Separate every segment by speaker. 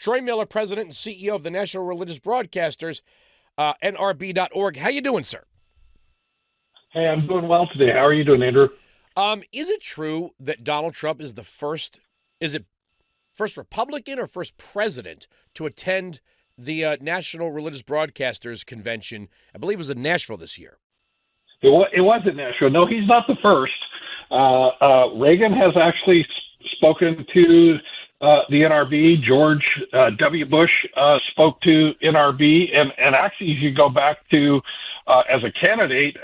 Speaker 1: Troy Miller, President and CEO of the National Religious Broadcasters, NRB.org. How you doing, sir?
Speaker 2: Hey, I'm doing well today. How are you doing, Andrew?
Speaker 1: Is it true that Donald Trump is the first Republican or first president to attend the National Religious Broadcasters Convention? I believe it was in Nashville this year.
Speaker 2: It was in Nashville. No, he's not the first. Reagan has actually spoken to the NRB. George W. Bush spoke to NRB, and actually, if you go back to as a candidate,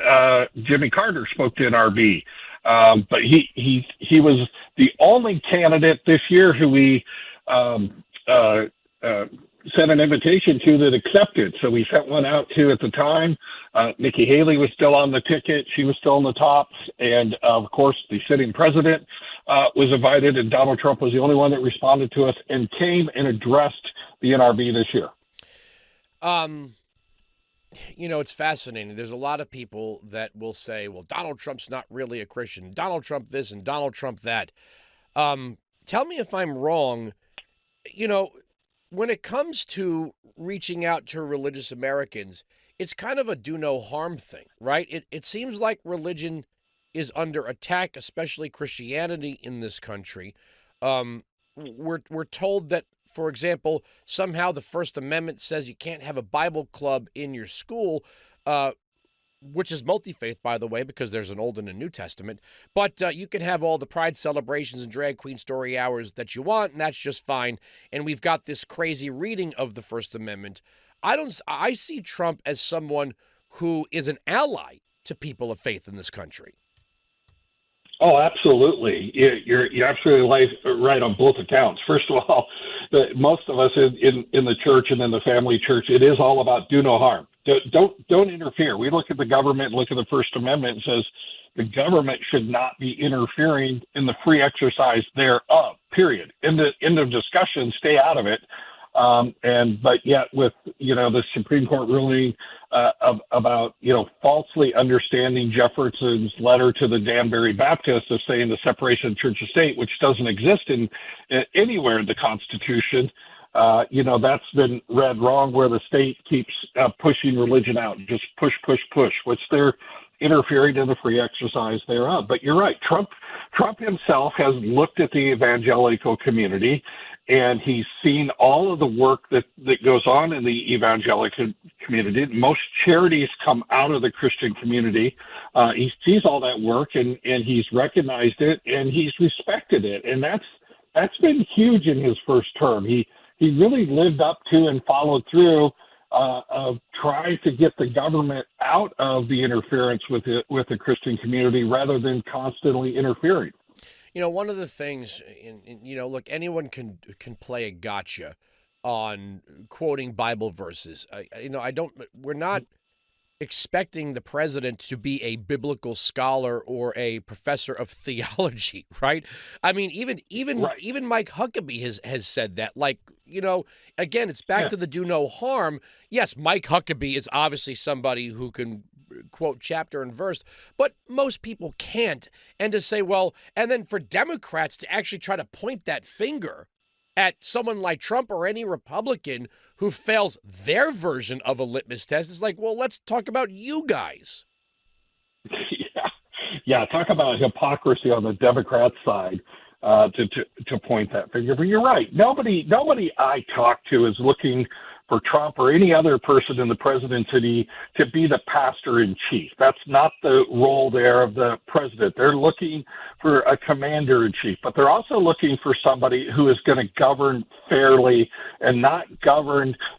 Speaker 2: Jimmy Carter spoke to NRB. But he was the only candidate this year who we sent an invitation to that accepted. So we sent one out to, at the time, Nikki Haley was still on the ticket. She was still in the top. And, of course, the sitting president was invited, and Donald Trump was the only one that responded to us and came and addressed the NRB this year.
Speaker 1: You know, it's fascinating. There's a lot of people that will say, well, Donald Trump's not really a Christian. Donald Trump this and Donald Trump that. Tell me if I'm wrong. You know, when it comes to reaching out to religious Americans, it's kind of a do no harm thing, right? It seems like religion is under attack, especially Christianity in this country. We're told that, for example, somehow the First Amendment says you can't have a Bible club in your school, which is multi-faith, by the way, because there's an Old and a New Testament. But you can have all the pride celebrations and drag queen story hours that you want, and that's just fine. And we've got this crazy reading of the First Amendment. I see Trump as someone who is an ally to people of faith in this country.
Speaker 2: Oh, absolutely. You're absolutely right on both accounts. First of all, most of us in the church and in the family church, it is all about do no harm. Don't interfere. We look at the government, look at the First Amendment, and says the government should not be interfering in the free exercise thereof, period. End of discussion, stay out of it. But yet with, the Supreme Court ruling about, falsely understanding Jefferson's letter to the Danbury Baptists of saying the separation of church and state, which doesn't exist in anywhere in the Constitution, that's been read wrong, where the state keeps pushing religion out, just push, which they're interfering in the free exercise thereof. But you're right. Trump himself has looked at the evangelical community, and he's seen all of the work that goes on in the evangelical community. Most charities come out of the Christian community. He sees all that work, and he's recognized it, and he's respected it. And that's been huge in his first term. He really lived up to and followed through of trying to get the government out of the interference with the Christian community rather than constantly interfering.
Speaker 1: One of the things, look, anyone can play a gotcha on quoting Bible verses. We're not expecting the president to be a biblical scholar or a professor of theology, right? I mean, even Mike Huckabee has said that. Like, again, it's back to the do no harm. Yes, Mike Huckabee is obviously somebody who can quote chapter and verse, but most people can't. And to say, well, and then for Democrats to actually try to point that finger at someone like Trump or any Republican who fails their version of a litmus test, is like, well, let's talk about you guys.
Speaker 2: Yeah. Talk about hypocrisy on the Democrat side to point that finger. But you're right. Nobody I talk to is looking for Trump or any other person in the presidency to be the pastor in chief. That's not the role there of the president. They're looking for a commander in chief, but they're also looking for somebody who is going to govern fairly and not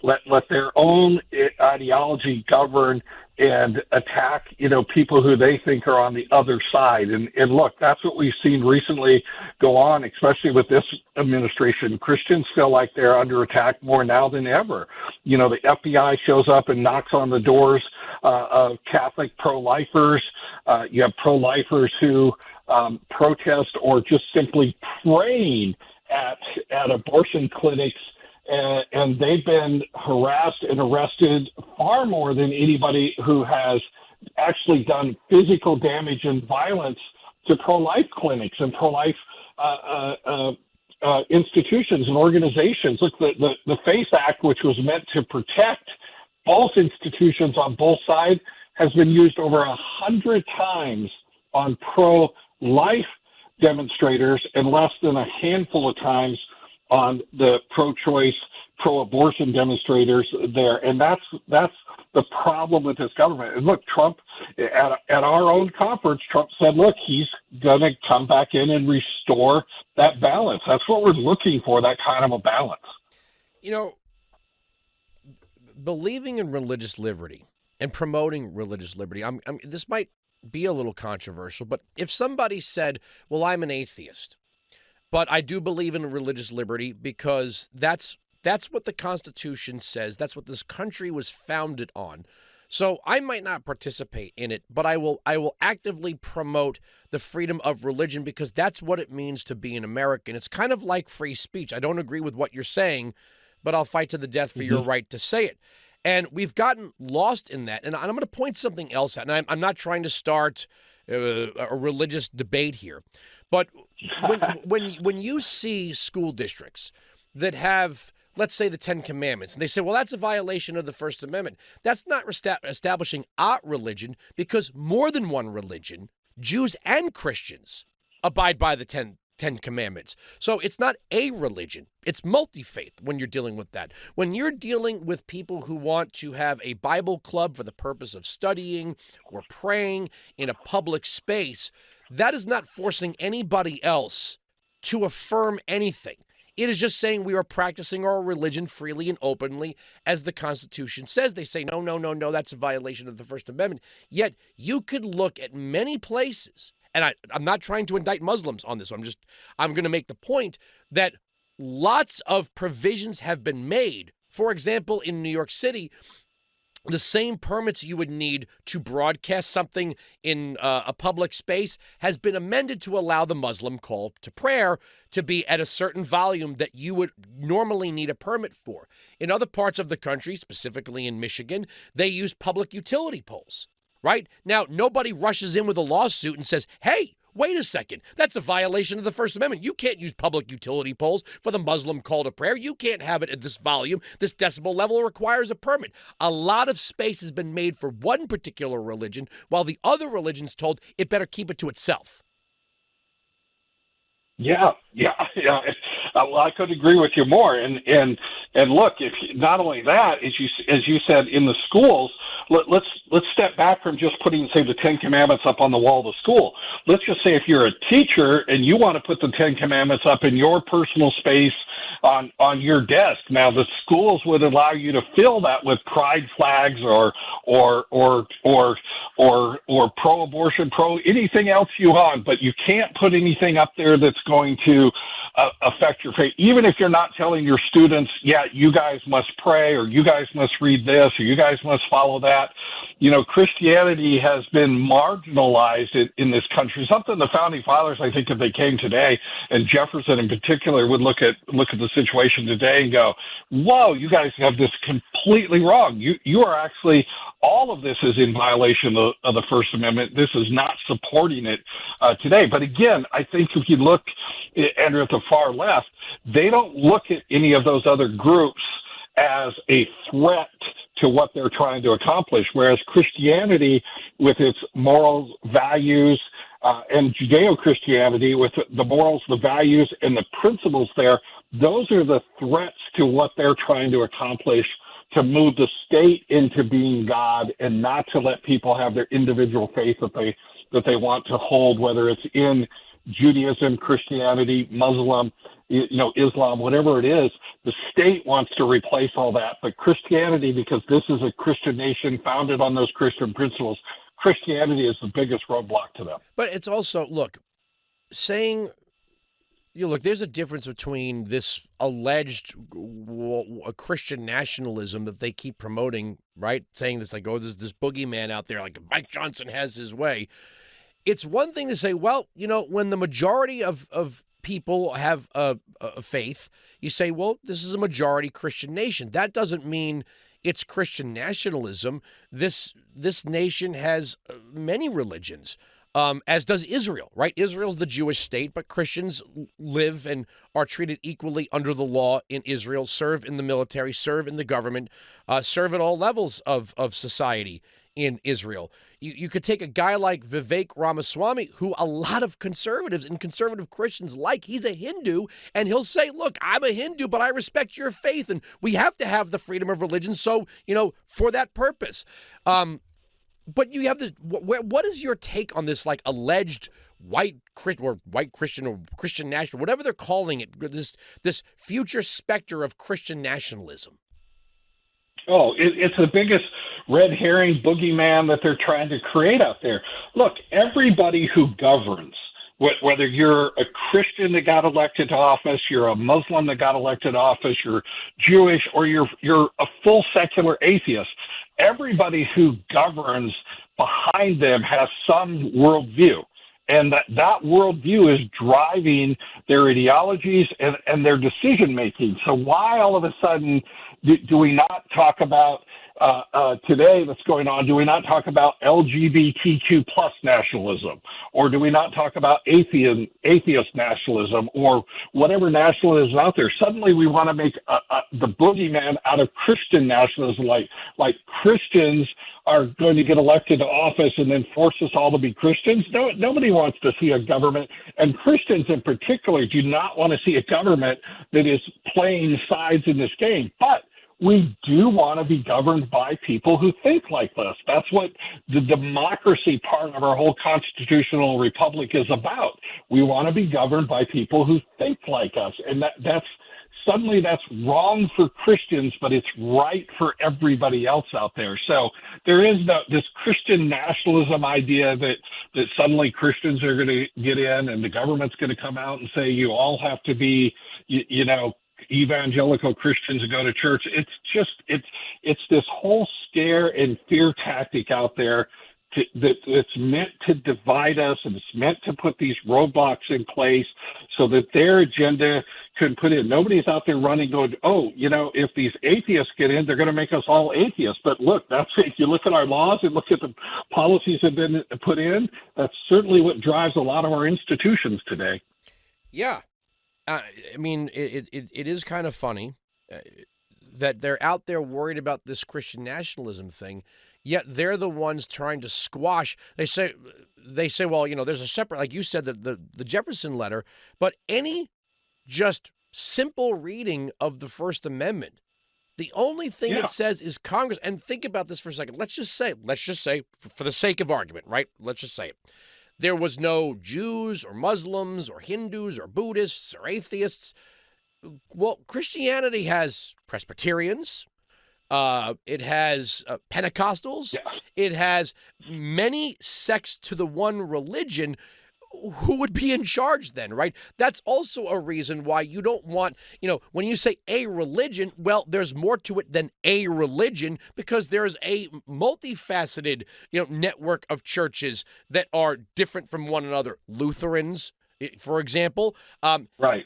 Speaker 2: let their own ideology govern and attack, people who they think are on the other side. And look, that's what we've seen recently go on, especially with this administration. Christians feel like they're under attack more now than ever. The FBI shows up and knocks on the doors of Catholic pro-lifers. You have pro-lifers who protest or just simply praying at abortion clinics, and they've been harassed and arrested far more than anybody who has actually done physical damage and violence to pro-life clinics and pro-life institutions and organizations. Look, the FACE Act, which was meant to protect both institutions on both sides, has been used over 100 times on pro-life demonstrators and less than a handful of times on the pro-choice, pro-abortion demonstrators there. And that's the problem with this government. And look, Trump, at our own conference, Trump said, look, he's going to come back in and restore that balance. That's what we're looking for, that kind of a balance.
Speaker 1: You know, believing in religious liberty and promoting religious liberty, this might be a little controversial, but if somebody said, well, I'm an atheist, but I do believe in religious liberty because that's what the Constitution says. That's what this country was founded on. So I might not participate in it, but I will actively promote the freedom of religion because that's what it means to be an American. It's kind of like free speech. I don't agree with what you're saying, but I'll fight to the death for your right to say it. And we've gotten lost in that. And I'm going to point something else out. And I'm not trying to start a religious debate here. But when you see school districts that have, let's say, the Ten Commandments, and they say, well, that's a violation of the First Amendment. That's not establishing a religion because more than one religion, Jews and Christians, abide by the Ten Commandments. So it's not a religion. It's multi-faith when you're dealing with that. When you're dealing with people who want to have a Bible club for the purpose of studying or praying in a public space, that is not forcing anybody else to affirm anything. It is just saying we are practicing our religion freely and openly, as the Constitution says. They say, no, that's a violation of the First Amendment. Yet you could look at many places, and I'm not trying to indict Muslims on this. I'm going to make the point that lots of provisions have been made. For example, in New York City, the same permits you would need to broadcast something in a public space has been amended to allow the Muslim call to prayer to be at a certain volume that you would normally need a permit for. In other parts of the country, specifically in Michigan, they use public utility poles, right? Now, nobody rushes in with a lawsuit and says, hey, wait a second, that's a violation of the First Amendment. You can't use public utility poles for the Muslim call to prayer. You can't have it at this volume. This decibel level requires a permit. A lot of space has been made for one particular religion, while the other religion's told it better keep it to itself.
Speaker 2: Yeah. Well, I couldn't agree with you more. And look, if not only that, as you said, in the schools, let's step back from just putting, say, the Ten Commandments up on the wall of the school. Let's just say if you're a teacher and you want to put the Ten Commandments up in your personal space on your desk. Now, the schools would allow you to fill that with pride flags or pro-abortion, anything else you want, but you can't put anything up there that's going to affect your faith. Even if you're not telling your students, yeah, you guys must pray, or you guys must read this, or you guys must follow that. You know, Christianity has been marginalized in this country. Something the founding fathers, I think, if they came today, and Jefferson in particular, would look at the situation today and go, whoa, you guys have this completely wrong. You are actually, all of this is in violation of the First Amendment. This is not supporting it today. But again, I think if you look, Andrew, at the far left, they don't look at any of those other groups as a threat to what they're trying to accomplish, whereas Christianity, with its morals, values, and Judeo-Christianity, with the morals, the values, and the principles there, those are the threats to what they're trying to accomplish, to move the state into being God and not to let people have their individual faith that they want to hold, whether it's in Judaism, Christianity, Muslim, Islam, whatever it is. The state wants to replace all that. But Christianity, because this is a Christian nation founded on those Christian principles, Christianity is the biggest roadblock to them.
Speaker 1: But it's also, there's a difference between this alleged Christian nationalism that they keep promoting, right? Saying this like, there's this boogeyman out there, like Mike Johnson has his way. It's one thing to say, well, when the majority of people have a faith, you say, well, this is a majority Christian nation. That doesn't mean it's Christian nationalism. This nation has many religions. as does Israel, right? Israel's the Jewish state, but Christians live and are treated equally under the law in Israel, serve in the military, serve in the government, serve at all levels of society in Israel. You could take a guy like Vivek Ramaswamy, who a lot of conservatives and conservative Christians like. He's a Hindu, and he'll say, look, I'm a Hindu, but I respect your faith, and we have to have the freedom of religion, so, for that purpose. But you have this. What is your take on this, like, alleged white Christian or Christian national, whatever they're calling it, this future specter of Christian nationalism?
Speaker 2: Oh, it's the biggest red herring boogeyman that they're trying to create out there. Look, everybody who governs, whether you're a Christian that got elected to office, you're a Muslim that got elected to office, you're Jewish, or you're a full secular atheist, everybody who governs behind them has some worldview. And that worldview is driving their ideologies and their decision making. So why all of a sudden do we not talk about today that's going on? Do we not talk about LGBTQ plus nationalism, or do we not talk about atheist nationalism, or whatever nationalism is out there? Suddenly we want to make the boogeyman out of Christian nationalism, like Christians are going to get elected to office and then force us all to be Christians. No, nobody wants to see a government, and Christians in particular do not want to see a government that is playing sides in this game. But we do want to be governed by people who think like us. That's what the democracy part of our whole constitutional republic is about. We want to be governed by people who think like us. And that's wrong for Christians, but it's right for everybody else out there. So there is this Christian nationalism idea that suddenly Christians are going to get in and the government's going to come out and say you all have to be, evangelical Christians to go to church. It's this whole scare and fear tactic out there that's meant to divide us, and it's meant to put these roadblocks in place so that their agenda can put in. Nobody's out there running going, if these atheists get in, they're going to make us all atheists. But look, if you look at our laws and look at the policies that have been put in, that's certainly what drives a lot of our institutions today.
Speaker 1: Yeah. It is kind of funny that they're out there worried about this Christian nationalism thing, yet they're the ones trying to squash. They say, well, there's a separate, like you said, the Jefferson letter, but any just simple reading of the First Amendment, the only thing it says is Congress. And think about this for a second. Let's just say, for the sake of argument, right? Let's just say it. There was no Jews or Muslims or Hindus or Buddhists or atheists. Well, Christianity has Presbyterians. It has Pentecostals. Yeah. It has many sects to the one religion. Who would be in charge then, right? That's also a reason why you don't want, when you say a religion, well, there's more to it than a religion, because there's a multifaceted, network of churches that are different from one another. Lutherans, for example.
Speaker 2: Right.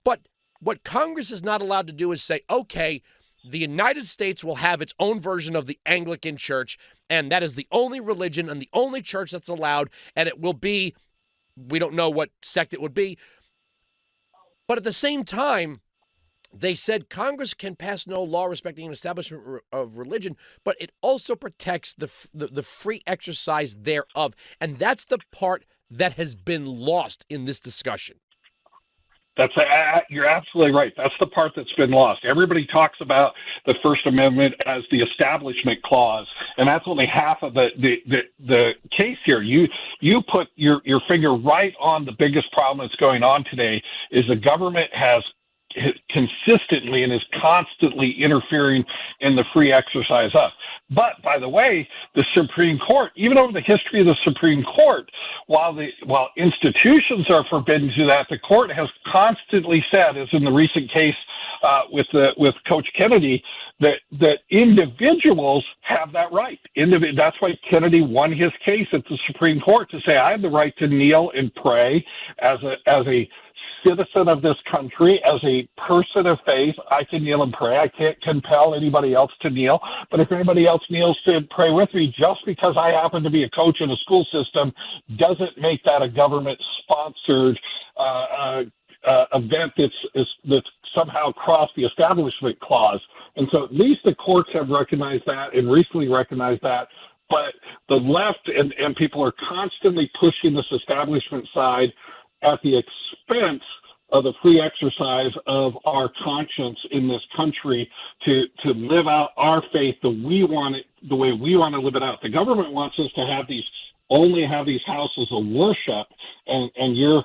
Speaker 1: But what Congress is not allowed to do is say, okay, the United States will have its own version of the Anglican Church, and that is the only religion and the only church that's allowed, and it will be, we don't know what sect it would be. But at the same time, they said Congress can pass no law respecting an establishment of religion, but it also protects the free exercise thereof. And that's the part that has been lost in this discussion.
Speaker 2: You're absolutely right. That's the part that's been lost. Everybody talks about the First Amendment as the Establishment Clause, and that's only half of the case here. You put your finger right on the biggest problem that's going on today. Is the government has consistently and is constantly interfering in the free exercise of. But by the way, the Supreme Court, even over the history of the Supreme Court, while institutions are forbidden to do that, the court has constantly said, as in the recent case with Coach Kennedy, that individuals have that right. That's why Kennedy won his case at the Supreme Court, to say I have the right to kneel and pray as a citizen of this country, as a person of faith, I can kneel and pray. I can't compel anybody else to kneel. But if anybody else kneels to pray with me, just because I happen to be a coach in a school system doesn't make that a government-sponsored event that's somehow crossed the establishment clause. And so at least the courts have recognized that and recently recognized that. But the left and people are constantly pushing this establishment side at the expense of the free exercise of our conscience in this country to live out our faith the way we want to live it out. The government wants us to only have these houses of worship, and your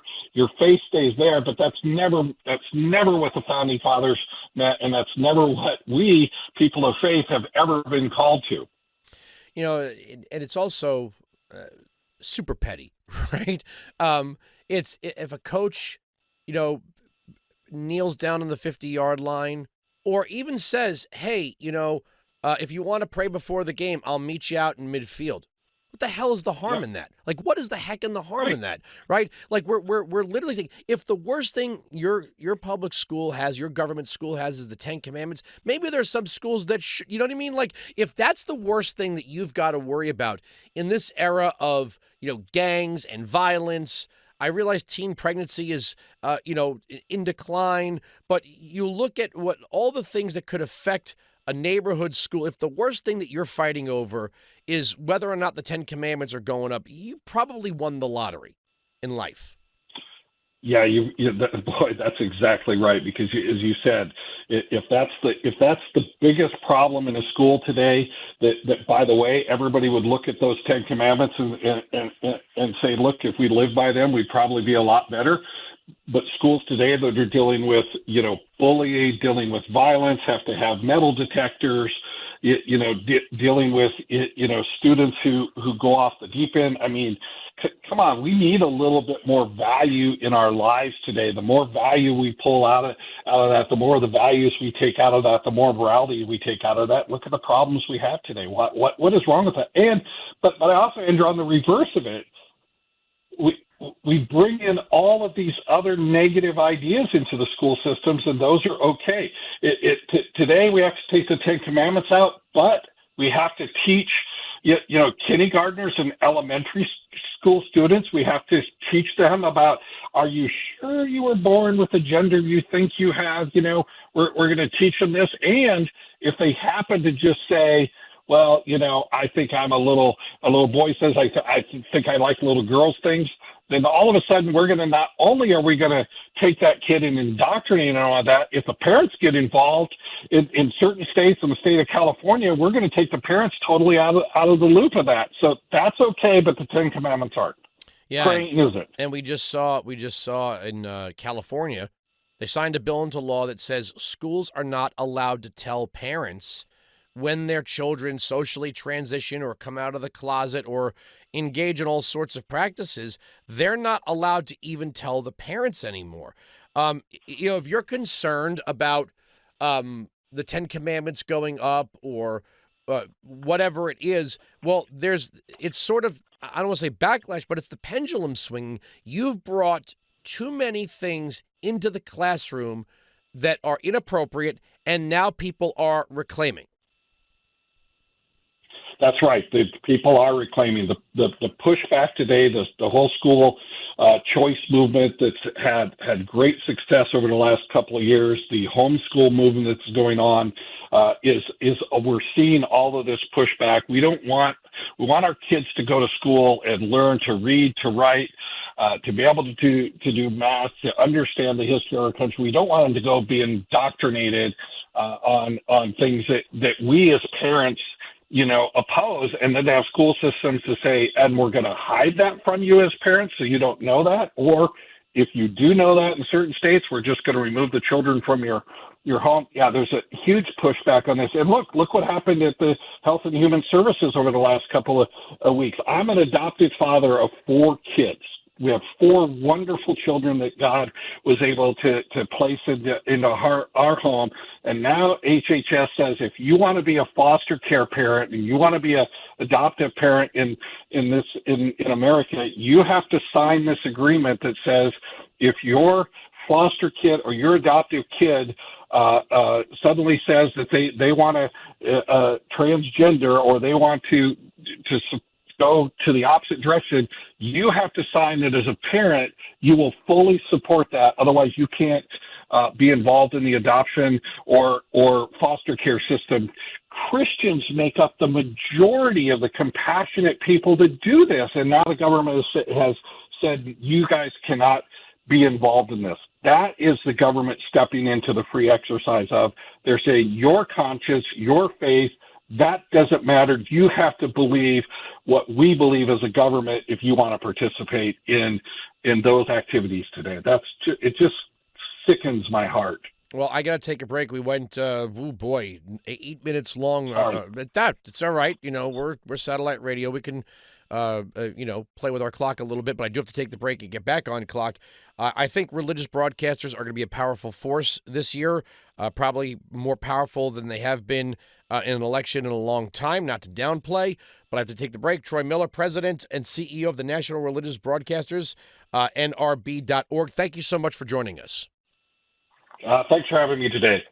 Speaker 2: faith stays there, but that's never what the founding fathers meant, and that's never what we, people of faith, have ever been called to.
Speaker 1: And it's also super petty, right? It's if a coach, kneels down on the 50-yard line, or even says, "Hey, if you want to pray before the game, I'll meet you out in midfield." What the hell is the harm in that? Like, what is the heck in the harm in that, right? Like, we're literally saying, if the worst thing your public school has, your government school has, is the 10 Commandments, maybe there's some schools that you know what I mean? Like, if that's the worst thing that you've got to worry about in this era of, gangs and violence. I realize teen pregnancy is, in decline, but you look at all the things that could affect a neighborhood school. If the worst thing that you're fighting over is whether or not the 10 Commandments are going up, you probably won the lottery in life.
Speaker 2: Yeah, boy, that's exactly right. Because as you said, if that's the biggest problem in a school today, that by the way, everybody would look at those 10 Commandments and say, look, if we lived by them, we'd probably be a lot better. But schools today that are dealing with, bullying, dealing with violence, have to have metal detectors, dealing with, students who go off the deep end. I mean, come on, we need a little bit more value in our lives today. The more value we pull out of that, the more of the values we take out of that, the more morality we take out of that. Look at the problems we have today. What is wrong with that? But I also, Andrew, on the reverse of it, we bring in all of these other negative ideas into the school systems, and those are okay. Today we have to take the 10 Commandments out, but we have to teach, kindergartnners and elementary school students. We have to teach them about, are you sure you were born with the gender you think you have? We're going to teach them this. And if they happen to just say, well, I think I'm a little boy says, I think I like little girls things, then all of a sudden we're going to, not only are we going to take that kid and indoctrinate and all of that, if the parents get involved in certain states, in the state of California, we're going to take the parents totally out of the loop of that. So that's okay, but the 10 Commandments aren't.
Speaker 1: Yeah,
Speaker 2: Praying isn't.
Speaker 1: And we just saw in California, they signed a bill into law that says schools are not allowed to tell parents when their children socially transition or come out of the closet or engage in all sorts of practices. They're not allowed to even tell the parents anymore. If you're concerned about the 10 Commandments going up or whatever it is, well, it's sort of, I don't want to say backlash, but it's the pendulum swinging. You've brought too many things into the classroom that are inappropriate, and now people are reclaiming.
Speaker 2: That's right. The people are reclaiming the pushback today. The whole school choice movement that's had great success over the last couple of years. The homeschool movement that's going on is we're seeing all of this pushback. We want our kids to go to school and learn to read, to write, to be able to do math, to understand the history of our country. We don't want them to go be indoctrinated on things that we as parents oppose, and then they have school systems to say, and we're going to hide that from you as parents so you don't know that, or if you do know that in certain states, we're just going to remove the children from your home. Yeah, there's a huge pushback on this. And look what happened at the Health and Human Services over the last couple of weeks. I'm an adopted father of 4 kids. We have 4 wonderful children that God was able to place into our home. And now HHS says if you want to be a foster care parent and you want to be a adoptive parent in America, you have to sign this agreement that says if your foster kid or your adoptive kid suddenly says that they want to transgender, or they want to go to the opposite direction, you have to sign that as a parent you will fully support that. Otherwise, you can't be involved in the adoption or foster care system. Christians make up the majority of the compassionate people that do this, and now the government has said you guys cannot be involved in this. That is the government stepping into the free exercise of. They're saying your conscience, your faith, that doesn't matter. You have to believe what we believe as a government if you want to participate in those activities today. It just sickens my heart.
Speaker 1: Well, I got to take a break. We went, 8 minutes long. But it's all right. We're satellite radio. We can, play with our clock a little bit, but I do have to take the break and get back on clock. I think religious broadcasters are going to be a powerful force this year, probably more powerful than they have been in an election in a long time, not to downplay, but I have to take the break. Troy Miller, President and CEO of the National Religious Broadcasters, nrb.org. Thank you so much for joining us.
Speaker 2: Thanks for having me today.